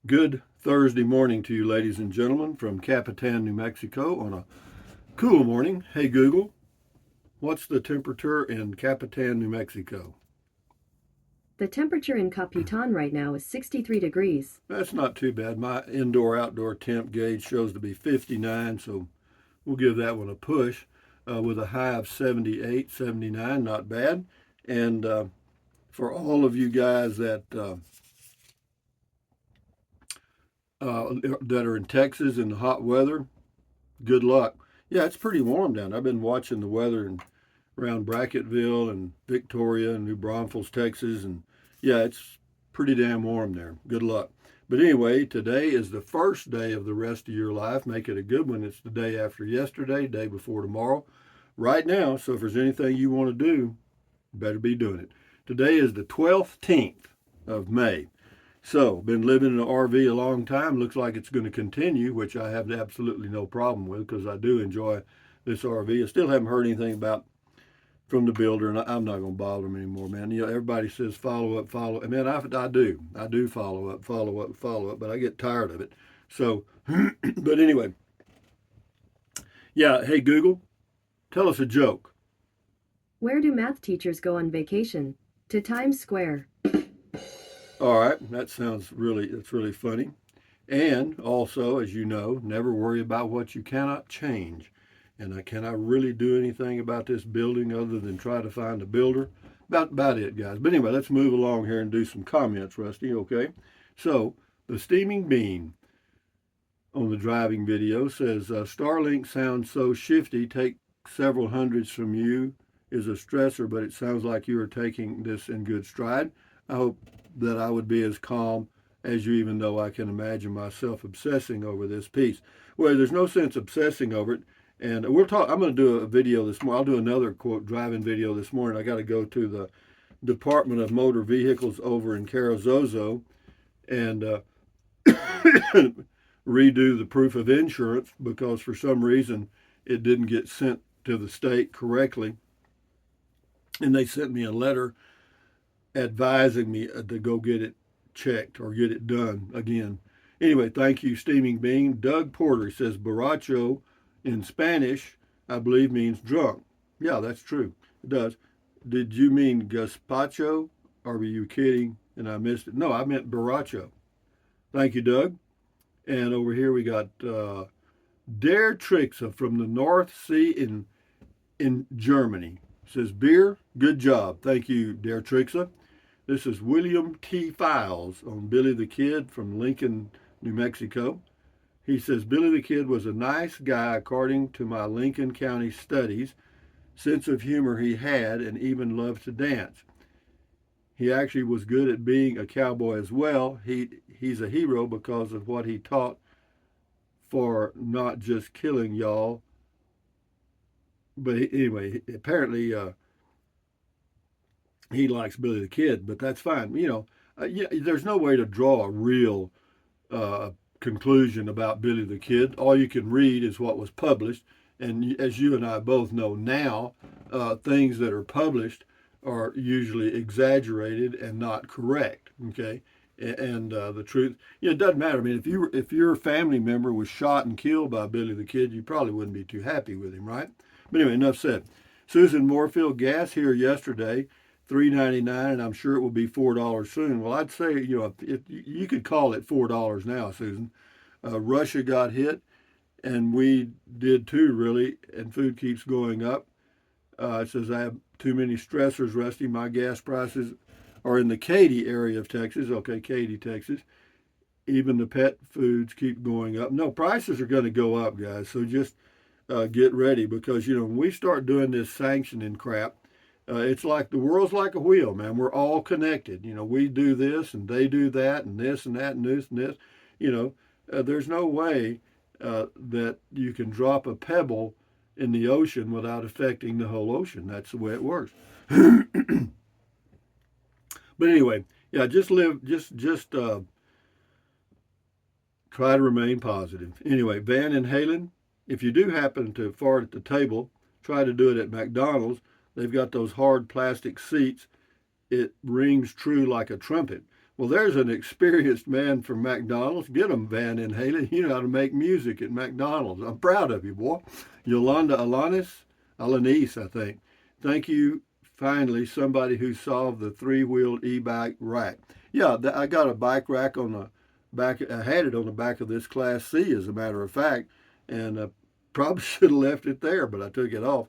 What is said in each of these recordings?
Good Thursday morning to you, ladies and gentlemen, from Capitan, New Mexico on a cool morning. Hey, Google, what's the temperature in Capitan, New Mexico? The temperature in Capitan right now is 63 degrees. That's not too bad. My indoor-outdoor temp gauge shows to be 59, so we'll give that one a push with a high of 78, 79, not bad. And for all of you guys that are in Texas in the hot weather, good luck. Yeah, it's pretty warm down. I've been watching the weather around Brackettville and Victoria and New Braunfels, Texas, and yeah, it's pretty damn warm there. Good luck. But anyway, today is the first day of the rest of your life. Make it a good one. It's the day after yesterday, day before tomorrow, right now. So if there's anything you want to do, you better be doing it. Today is the 12th of May. So, been living in an RV a long time. Looks like it's going to continue, which I have absolutely no problem with because I do enjoy this RV. I still haven't heard anything about from the builder, and I'm not going to bother them anymore, man. You know, everybody says follow up, follow. And man, I do follow up, follow up, follow up, but I get tired of it. So, but anyway, yeah. Hey Google, tell us a joke. Where do math teachers go on vacation? To Times Square. All right, that's really funny. And also, as you know, never worry about what you cannot change. And I cannot really do anything about this building other than try to find a builder. About it, guys. But anyway, let's move along here and do some comments, Rusty. Okay. So the steaming bean on the driving video says Starlink sounds so shifty. Take several hundreds from you is a stressor, but it sounds like you are taking this in good stride. I hope that I would be as calm as you, even though I can imagine myself obsessing over this piece. Well, there's no sense obsessing over it. And we'll talk. I'm going to do a video this morning. I'll do another quote driving video this morning. I got to go to the Department of Motor Vehicles over in Carrizozo and redo the proof of insurance because for some reason it didn't get sent to the state correctly. And they sent me a letter advising me to go get it checked or get it done again. Anyway, thank you, Steaming Bean. Doug Porter says borracho in Spanish, I believe, means drunk. Yeah, that's true. It does. Did you mean gazpacho or were you kidding and I missed it? No, I meant borracho. Thank you, Doug. And over here we got Dare Trixa from the North Sea in Germany. Says beer, good job. Thank you, Dare Trixa. This is William T. Files on Billy the Kid from Lincoln, New Mexico. He says Billy the Kid was a nice guy according to my Lincoln County studies. Sense of humor he had and even loved to dance. He actually was good at being a cowboy as well. He's a hero because of what he taught for not just killing y'all. But anyway, apparently he likes Billy the Kid, but that's fine. You know, yeah, there's no way to draw a real uh, conclusion about Billy the Kid. All you can read is what was published, and as you and I both know now, things that are published are usually exaggerated and not correct. Okay, and the truth, you know, it doesn't matter. I mean, if your family member was shot and killed by Billy the Kid, you probably wouldn't be too happy with him, right? But anyway, enough said. Susan Moorfield, gas here yesterday, $3.99, and I'm sure it will be $4 soon. Well, I'd say if you could call it $4 now, Susan. Russia got hit, and we did too, really. And food keeps going up. It says I have too many stressors, Rusty. My gas prices are in the Katy area of Texas. Okay, Katy, Texas. Even the pet foods keep going up. No, prices are going to go up, guys. So just get ready because when we start doing this sanctioning crap, it's like the world's like a wheel, man. We're all connected. We do this and they do that and this and that and this and this. There's no way that you can drop a pebble in the ocean without affecting the whole ocean. That's the way it works. But anyway, yeah, just try to remain positive. Anyway, Van and Halen, if you do happen to fart at the table, try to do it at McDonald's. They've got those hard plastic seats. It rings true like a trumpet. Well, there's an experienced man from McDonald's. Get him, Van and Haley. You know how to make music at McDonald's. I'm proud of you, boy. Yolanda Alanis, I think. Thank you. Finally, somebody who solved the three-wheeled e-bike rack. Yeah, I got a bike rack on the back. I had it on the back of this Class C, as a matter of fact, and probably should have left it there, but I took it off.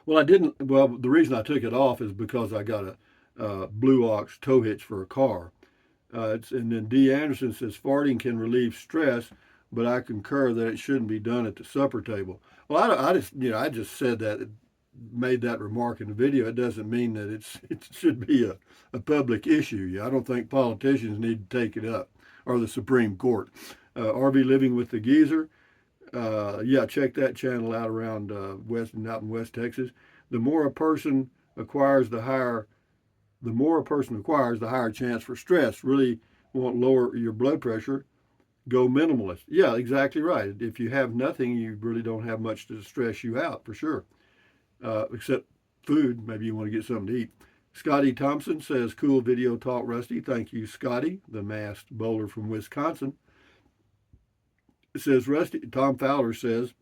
Well, I didn't. Well, the reason I took it off is because I got a Blue Ox tow hitch for a car. And then D. Anderson says farting can relieve stress, but I concur that it shouldn't be done at the supper table. Well, I just said that, made that remark in the video. It doesn't mean that it should be a public issue. I don't think politicians need to take it up, or the Supreme Court. RV Living with the Geezer. Yeah, check that channel out around out in West Texas. The more a person acquires, the higher chance for stress. Really want to lower your blood pressure, go minimalist. Yeah, exactly right. If you have nothing, you really don't have much to stress you out, for sure. Except food. Maybe you want to get something to eat. Scotty Thompson says, cool video talk, Rusty. Thank you, Scotty, the masked bowler from Wisconsin. It says, Rusty, Tom Fowler says,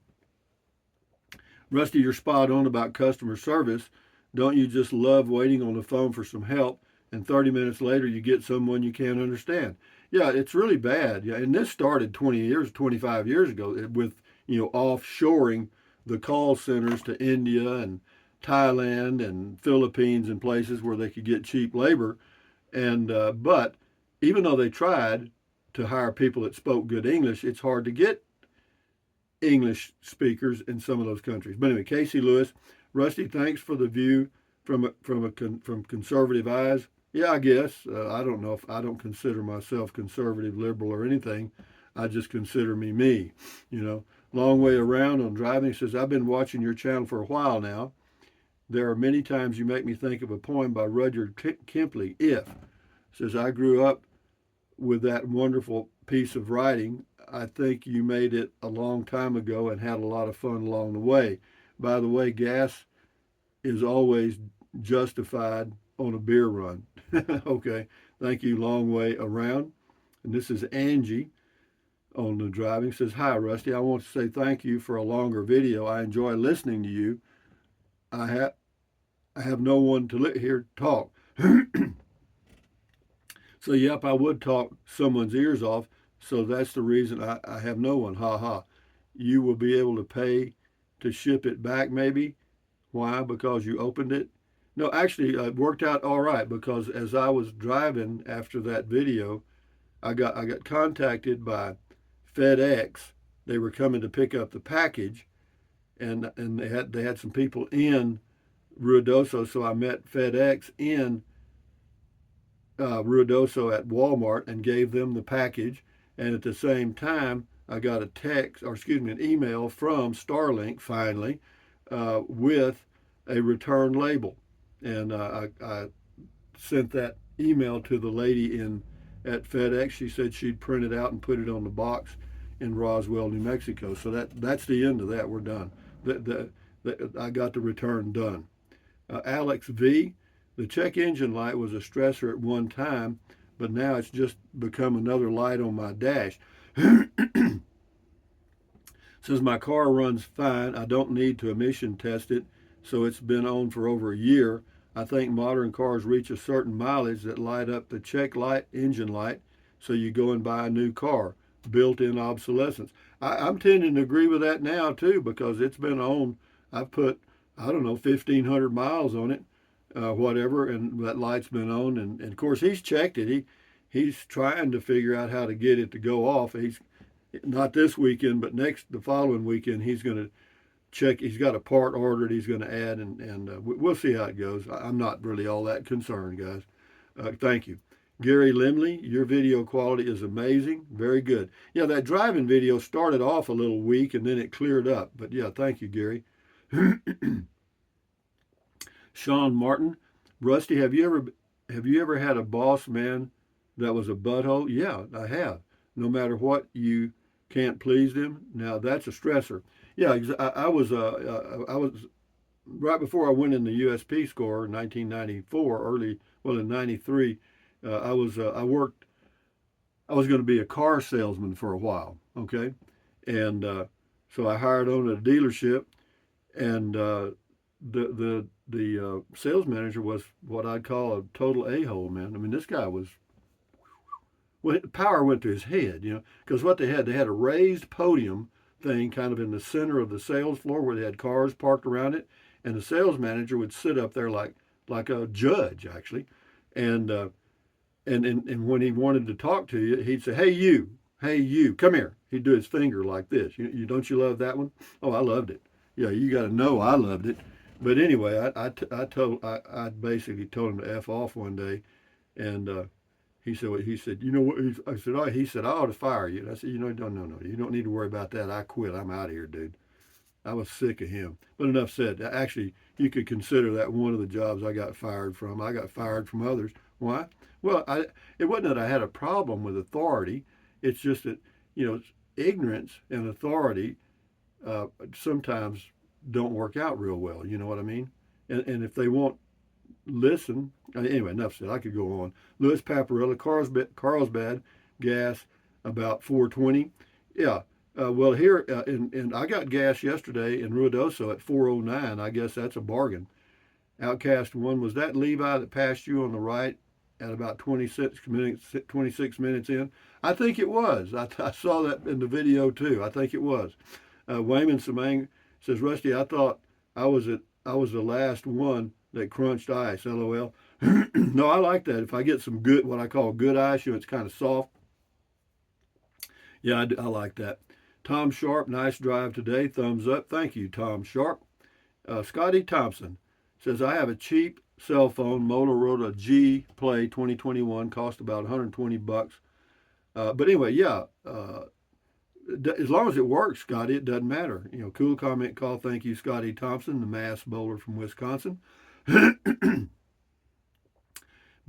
Rusty, you're spot on about customer service. Don't you just love waiting on the phone for some help, and 30 minutes later you get someone you can't understand? Yeah, it's really bad. Yeah, and this started 25 years ago with, offshoring the call centers to India and Thailand and Philippines and places where they could get cheap labor. And but even though they tried to hire people that spoke good English, it's hard to get English speakers in some of those countries. But anyway, Casey Lewis, Rusty, thanks for the view from conservative eyes. Yeah, I guess I don't know if I don't consider myself conservative, liberal, or anything. I just consider me. Long way around on driving. He says, I've been watching your channel for a while now. There are many times you make me think of a poem by Rudyard Kipling. Says, I grew up with that wonderful piece of writing. I think you made it a long time ago and had a lot of fun along the way. By the way, gas is always justified on a beer run. Okay, thank you, long way around. And this is Angie on the driving. Says, hi, Rusty. I want to say thank you for a longer video. I enjoy listening to you. I have no one to hear talk. So, yep, I would talk someone's ears off. So that's the reason I have no one. Ha ha. You will be able to pay to ship it back, maybe. Why? Because you opened it? No, actually, it worked out all right, because as I was driving after that video, I got contacted by FedEx. They were coming to pick up the package, and they had some people in Ruidoso, so I met FedEx in Ruidoso at Walmart and gave them the package. And at the same time, I got an email from Starlink finally with a return label, and I sent that email to the lady at FedEx. She said she'd print it out and put it on the box in Roswell, New Mexico. So that's the end of that. We're done. I got the return done. Alex V. The check engine light was a stressor at one time, but now it's just become another light on my dash. Says my car runs fine. I don't need to emission test it, so it's been on for over a year. I think modern cars reach a certain mileage that light up the check light, engine light, so you go and buy a new car. Built-in obsolescence. I'm tending to agree with that now too, because it's been on. I've put, 1,500 miles on it, whatever, and that light's been on. And of course he's checked it. He's trying to figure out how to get it to go off. He's not this weekend, but the following weekend he's going to check. He's got a part ordered. He's going to add, and we'll see how it goes. I'm not really all that concerned, guys. Thank you. Gary Limley, your video quality is amazing. Very good. Yeah, that driving video started off a little weak and then it cleared up. But yeah, thank you, Gary. Sean Martin, Rusty, have you ever had a boss man that was a butthole? Yeah, I have. No matter what, you can't please them. Now that's a stressor. Yeah, I was right before I went in the U.S. Peace Corps in 1994, Well, in '93, I was going to be a car salesman for a while. Okay, and so I hired on at a dealership, and the sales manager was what I'd call a total a-hole, man. I mean, this guy was, well, power went to his head, because what they had a raised podium thing kind of in the center of the sales floor where they had cars parked around it, and the sales manager would sit up there like a judge actually, and and when he wanted to talk to you, he'd say, hey you, come here. He'd do his finger like this. You don't you love that one? Oh, I loved it. Yeah, you got to know I loved it. But anyway, I basically told him to f off one day, and he said, you know what? I said, oh, he said, I ought to fire you. And I said, no, you don't need to worry about that. I quit. I'm out of here, dude. I was sick of him. But enough said. Actually, you could consider that one of the jobs I got fired from. I got fired from others. Why? Well, it wasn't that I had a problem with authority. It's just that, ignorance and authority sometimes don't work out real well. You know what I mean? And if they won't listen, anyway, enough said. I could go on. Louis Paparilla, Carlsbad, gas about 420. Yeah. Well, here, and I got gas yesterday in Ruidoso at 409. I guess that's a bargain. Outcast one, was that Levi that passed you on the right at about 26 minutes in? I think it was. I saw that in the video too. I think it was. Wayman Samang says, Rusty, I thought I was the last one that crunched ice. LOL. No, I like that. If I get some good, what I call good ice, it's kind of soft. Yeah, I like that. Tom Sharp, nice drive today. Thumbs up. Thank you, Tom Sharp. Scotty Thompson says, I have a cheap cell phone, Motorola G Play 2021, cost about 120 bucks. But anyway, yeah, as long as it works, Scotty, it doesn't matter. Cool comment call. Thank you, Scotty Thompson, the mass bowler from Wisconsin. Mr.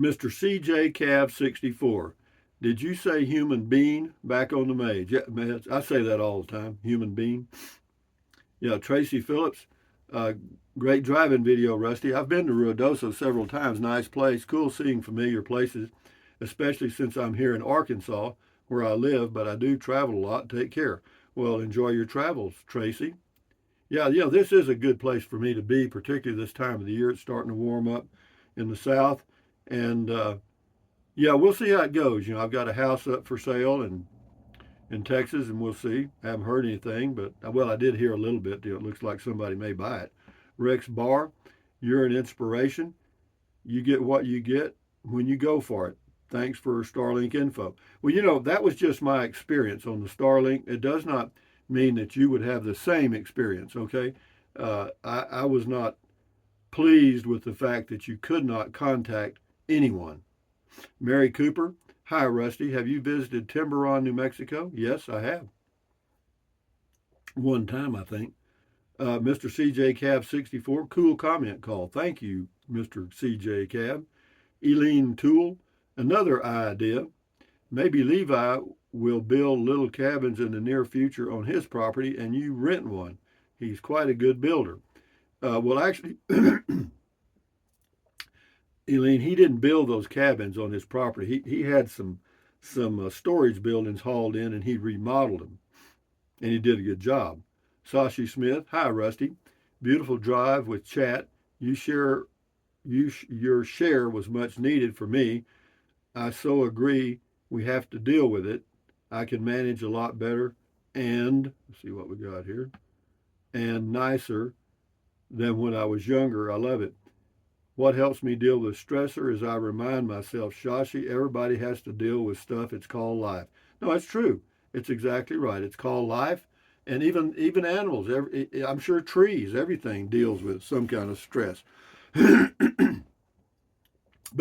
CJ Cav 64. Did you say human being back on the mage? Yeah, man, I say that all the time. Human being. Yeah, Tracy Phillips. Great driving video, Rusty. I've been to Ruidoso several times. Nice place. Cool seeing familiar places, especially since I'm here in Arkansas where I live, but I do travel a lot. Take care. Well, enjoy your travels, Tracy. Yeah, this is a good place for me to be, particularly this time of the year. It's starting to warm up in the south. And yeah, we'll see how it goes. I've got a house up for sale in Texas, and we'll see. I haven't heard anything, but well, I did hear a little bit. It looks like somebody may buy it. Rex Barr, you're an inspiration. You get what you get when you go for it. Thanks for Starlink info. Well, that was just my experience on the Starlink. It does not mean that you would have the same experience, okay? I was not pleased with the fact that you could not contact anyone. Mary Cooper, hi, Rusty. Have you visited Tiburon, New Mexico? Yes, I have. One time, I think. Mr. CJ Cab 64, cool comment call. Thank you, Mr. CJ Cab. Eileen Toole, another idea. Maybe Levi will build little cabins in the near future on his property and you rent one. He's quite a good builder. Well, actually, Eileen, he didn't build those cabins on his property. He had some storage buildings hauled in and he remodeled them. And he did a good job. Sashi Smith, hi, Rusty. Beautiful drive with chat. Your share was much needed for me. I so agree. We have to deal with it. I can manage a lot better and, let's see what we got here, and nicer than when I was younger. I love it. What helps me deal with stressor is I remind myself, Shashi, everybody has to deal with stuff. It's called life. No, it's true. It's exactly right. It's called life. And even animals, I'm sure trees, everything deals with some kind of stress. But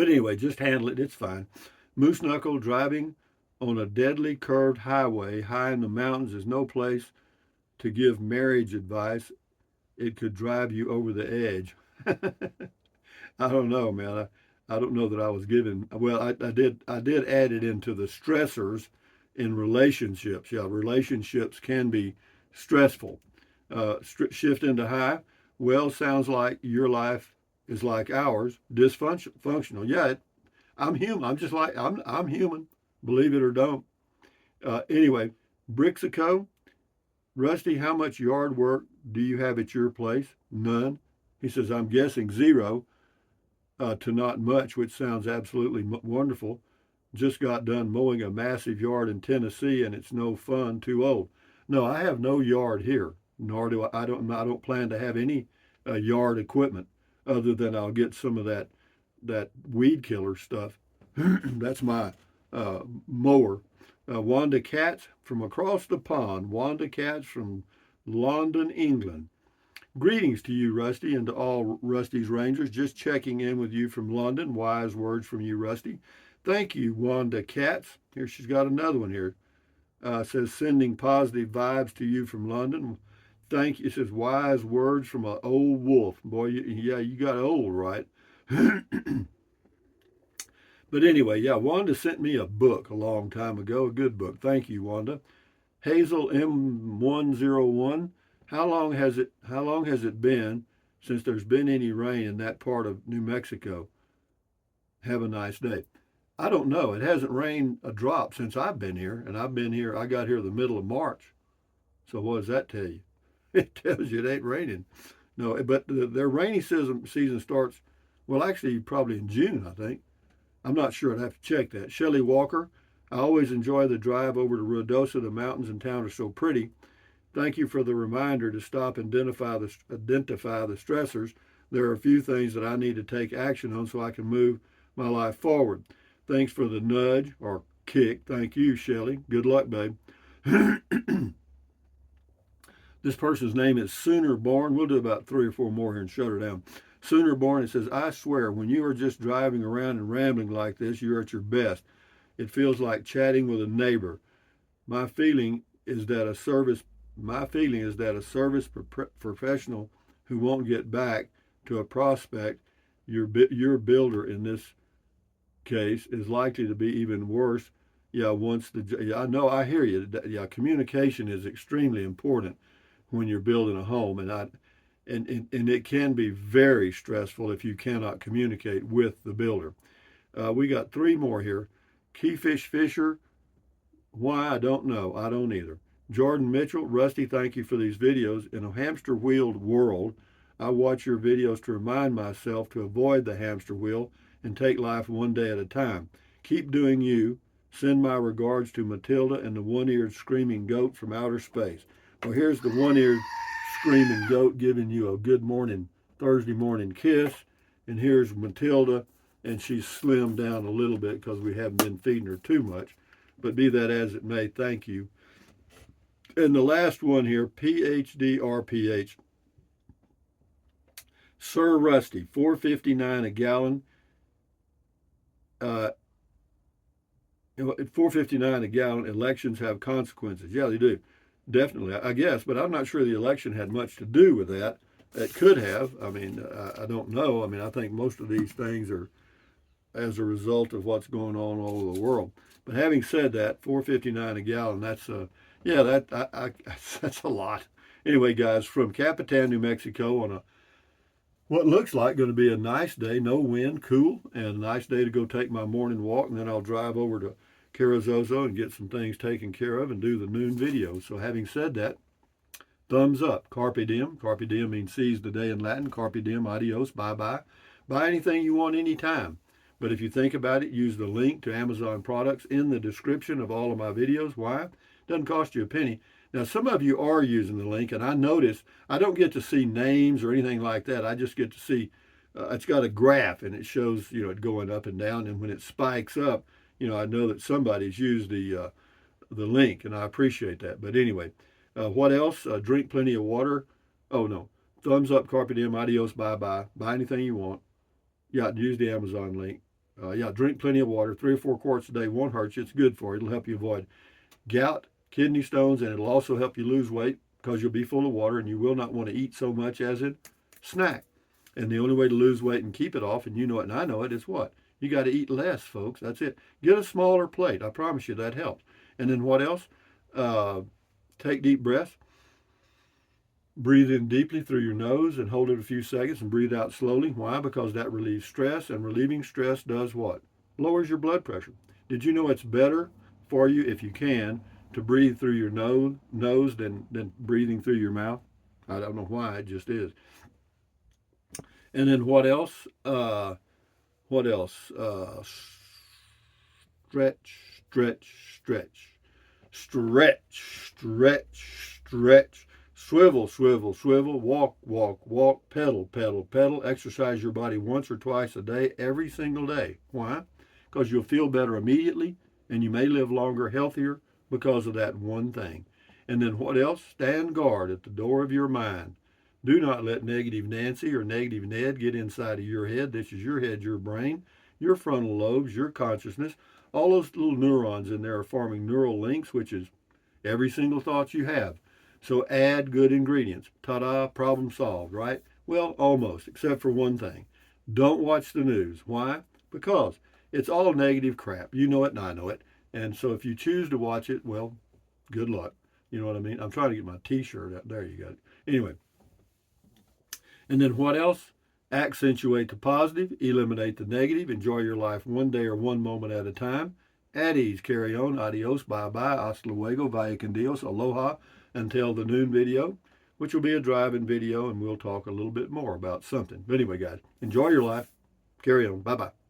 anyway, just handle it. It's fine. Moose knuckle driving on a deadly curved highway high in the mountains is no place to give marriage advice. It could drive you over the edge. I don't know, man. I don't know that I was given. Well, I did add it into the stressors in relationships. Yeah, relationships can be stressful. Shift into high. Well, sounds like your life is like ours, dysfunctional. Yeah, I'm human. I'm just like I'm human. Believe it or don't. Anyway, Brixico, Rusty, how much yard work do you have at your place? None. He says, I'm guessing zero to not much, which sounds absolutely wonderful. Just got done mowing a massive yard in Tennessee, and it's no fun. Too old. No, I have no yard here, nor do I. I don't plan to have any yard equipment other than I'll get some of that weed killer stuff. That's my mower. Wanda Katz from across the pond. Wanda Katz from London, England. Greetings to you, Rusty, and to all Rusty's Rangers. Just checking in with you from London. Wise words from you, Rusty. Thank you, Wanda Katz. Here she's got another one here. Says sending positive vibes to you from London. Thank you. It says wise words from an old wolf. Boy, yeah, you got old, right? But anyway, yeah, Wanda sent me a book a long time ago, a good book. Thank you, Wanda. Hazel M101. How long has it been since there's been any rain in that part of New Mexico? Have a nice day. I don't know. It hasn't rained a drop since I've been here, and I've been here. I got here the middle of March. So what does that tell you? It tells you it ain't raining. No, but their rainy season starts. Well, actually, probably in June, I think. I'm not sure. I'd have to check that. Shelley Walker. I always enjoy the drive over to Ruidoso. The mountains in town are so pretty. Thank you for the reminder to stop and identify the stressors. There are a few things that I need to take action on so I can move my life forward. Thanks for the nudge or kick. Thank you, Shelley. Good luck, babe. This person's name is Sooner Born. We'll do about 3 or 4 more here and shut her down. Sooner Born, it says, I swear, when you are just driving around and rambling like this, you're at your best. It feels like chatting with a neighbor. My feeling is that a service professional who won't get back to a prospect, your builder in this case, is likely to be even worse. Yeah, I know, I hear you. Yeah, communication is extremely important when you're building a home, and it can be very stressful if you cannot communicate with the builder. We got 3 more here. Keyfish Fisher. Why? I don't know. I don't either. Jordan Mitchell. Rusty, thank you for these videos. In a hamster wheeled world, I watch your videos to remind myself to avoid the hamster wheel and take life one day at a time. Keep doing you. Send my regards to Matilda and the one-eared screaming goat from outer space. Well, here's the one-eared screaming goat giving you a good morning, Thursday morning kiss. And here's Matilda, and she's slimmed down a little bit because we haven't been feeding her too much. But be that as it may, thank you. And the last one here, PhDRPH. Sir Rusty, $4.59 a gallon. At $4.59 a gallon, elections have consequences. Yeah, they do. Definitely, I guess, but I'm not sure the election had much to do with that. It could have. I mean, I don't know. I mean, I think most of these things are as a result of what's going on all over the world. But having said that, $4.59 a gallon, that's that's a lot. Anyway, guys, from Capitan, New Mexico, on what looks like going to be a nice day, no wind, cool, and a nice day to go take my morning walk, and then I'll drive over to Ruidoso and get some things taken care of and do the noon video. So having said that, thumbs up. Carpe diem. Carpe diem means seize the day in Latin. Carpe diem, adios, bye-bye. Buy anything you want anytime. But if you think about it, use the link to Amazon products in the description of all of my videos. Why? It doesn't cost you a penny. Now, some of you are using the link, and I notice I don't get to see names or anything like that. I just get to see, it's got a graph, and it shows, it going up and down. And when it spikes up, I know that somebody's used the link, and I appreciate that. But anyway, what else? Drink plenty of water. Oh, no. Thumbs up, carpe diem, adios, bye-bye. Buy anything you want. Yeah, use the Amazon link. Yeah, drink plenty of water. 3 or 4 quarts a day won't hurt you. It's good for you. It'll help you avoid gout, kidney stones, and it'll also help you lose weight because you'll be full of water and you will not want to eat so much as a snack. And the only way to lose weight and keep it off, and you know it and I know it, is what? You got to eat less, folks. That's it. Get a smaller plate. I promise you that helps. And then what else? Take deep breaths. Breathe in deeply through your nose and hold it a few seconds and breathe out slowly. Why? Because that relieves stress, and relieving stress does what? Lowers your blood pressure. Did you know it's better for you, if you can, to breathe through your nose than breathing through your mouth? I don't know why, it just is. And then what else? What else? Stretch, stretch, stretch. Stretch, stretch, stretch. Swivel, swivel, swivel. Walk, walk, walk. Pedal, pedal, pedal. Exercise your body once or twice a day, every single day. Why? Because you'll feel better immediately and you may live longer, healthier because of that one thing. And then what else? Stand guard at the door of your mind. Do not let negative Nancy or negative Ned get inside of your head. This is your head, your brain, your frontal lobes, your consciousness. All those little neurons in there are forming neural links, which is every single thought you have. So add good ingredients. Ta-da, problem solved, right? Well, almost, except for one thing. Don't watch the news. Why? Because it's all negative crap. You know it and I know it. And so if you choose to watch it, well, good luck. You know what I mean? I'm trying to get my t-shirt out. There you go. Anyway, and then what else? Accentuate the positive, eliminate the negative, enjoy your life one day or one moment at a time. At ease, carry on, adios, bye bye, hasta luego, vaya con Dios, aloha, until the noon video, which will be a driving video, and we'll talk a little bit more about something. But anyway, guys, enjoy your life, carry on, bye bye.